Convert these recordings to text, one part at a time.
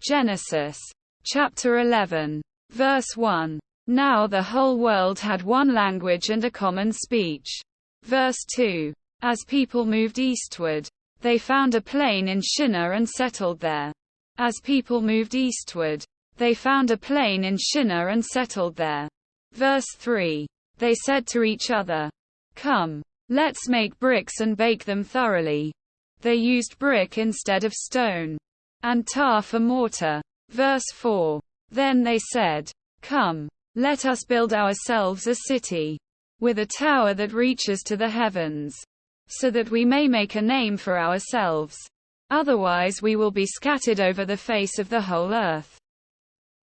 Genesis chapter 11, verse 1. Now the whole world had one language and a common speech. Verse 2. As people moved eastward, they found a plain in Shinar and settled there. As people moved eastward, they found a plain in Shinar and settled there. Verse 3. They said to each other, "Come, let's make bricks and bake them thoroughly." They used brick instead of stone, and tar for mortar. Verse 4. Then they said, "Come, let us build ourselves a city, with a tower that reaches to the heavens, so that we may make a name for ourselves. Otherwise we will be scattered over the face of the whole earth."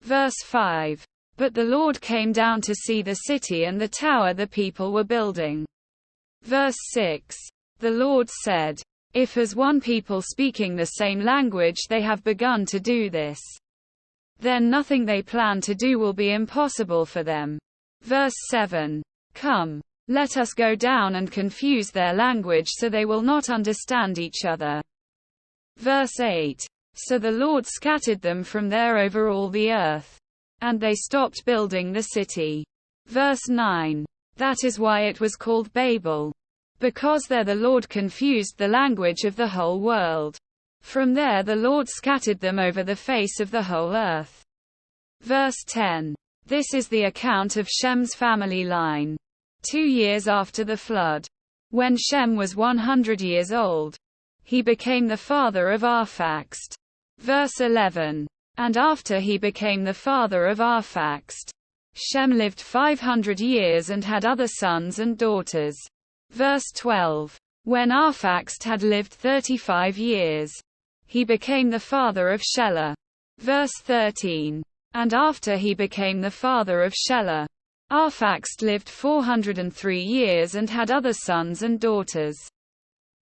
Verse 5. But the Lord came down to see the city and the tower the people were building. Verse 6. The Lord said, "If as one people speaking the same language they have begun to do this, then nothing they plan to do will be impossible for them." Verse 7. Come, let us go down and confuse their language so they will not understand each other. Verse 8. So the Lord scattered them from there over all the earth, and they stopped building the city. Verse 9. That is why it was called Babel, because there the Lord confused the language of the whole world. From there the Lord scattered them over the face of the whole earth. Verse 10. This is the account of Shem's family line. 2 years after the flood, when Shem was 100 years old, he became the father of Arphaxad. Verse 11. And after he became the father of Arphaxad, Shem lived 500 years and had other sons and daughters. Verse 12. When Arphaxad had lived 35 years, he became the father of Shelah. Verse 13. And after he became the father of Shelah, Arphaxad lived 403 years and had other sons and daughters.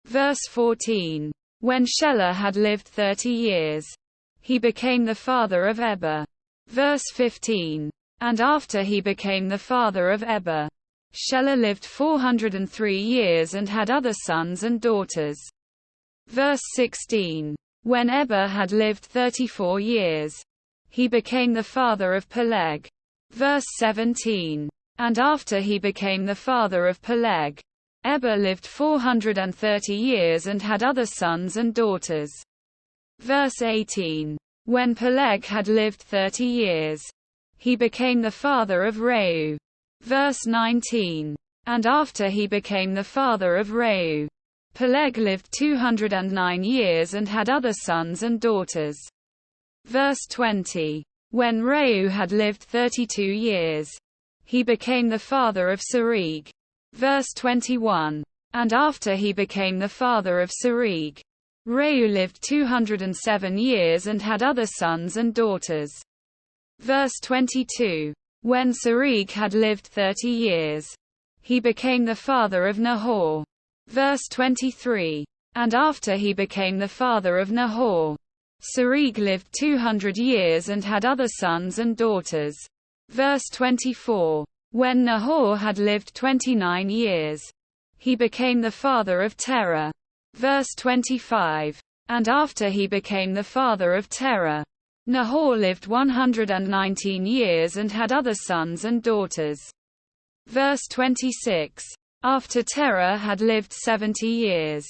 Verse 14. When Shelah had lived 30 years, he became the father of Eber. Verse 15. And after he became the father of Eber, Shelah lived 403 years and had other sons and daughters. Verse 16. When Eber had lived 34 years, he became the father of Peleg. Verse 17. And after he became the father of Peleg, Eber lived 430 years and had other sons and daughters. Verse 18. When Peleg had lived 30 years, he became the father of Reu. Verse 19. And after he became the father of Reu, Peleg lived 209 years and had other sons and daughters. Verse 20. When Reu had lived 32 years, he became the father of Serug. Verse 21. And after he became the father of Serug, Reu lived 207 years and had other sons and daughters. Verse 22. When Serug had lived 30 years, he became the father of Nahor. Verse 23. And after he became the father of Nahor, Serug lived 200 years and had other sons and daughters. Verse 24. When Nahor had lived 29 years, he became the father of Terah. Verse 25. And after he became the father of Terah, Nahor lived 119 years and had other sons and daughters. Verse 26. After Terah had lived 70 years,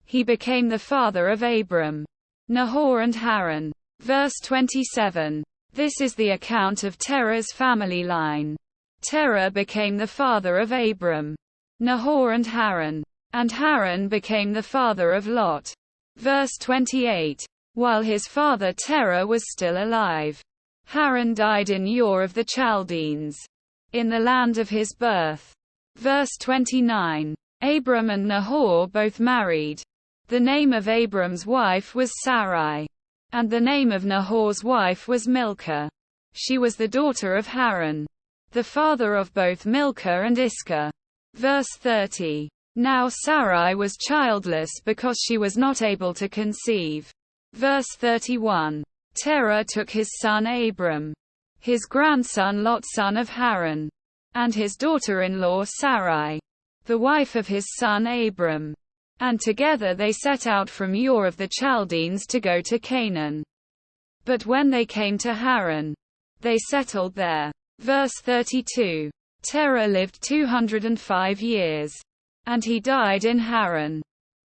he became the father of Abram, Nahor and Haran. Verse 27. This is the account of Terah's family line. Terah became the father of Abram, Nahor and Haran became the father of Lot. Verse 28. While his father Terah was still alive, Haran died in Ur of the Chaldeans, in the land of his birth. Verse 29. Abram and Nahor both married. The name of Abram's wife was Sarai, and the name of Nahor's wife was Milcah. She was the daughter of Haran, the father of both Milcah and Iscah. Verse 30. Now Sarai was childless because she was not able to conceive. Verse 31. Terah took his son Abram, his grandson Lot son of Haran, and his daughter-in-law Sarai, the wife of his son Abram, and together they set out from Ur of the Chaldeans to go to Canaan. But when they came to Haran, they settled there. Verse 32. Terah lived 205 years. And he died in Haran.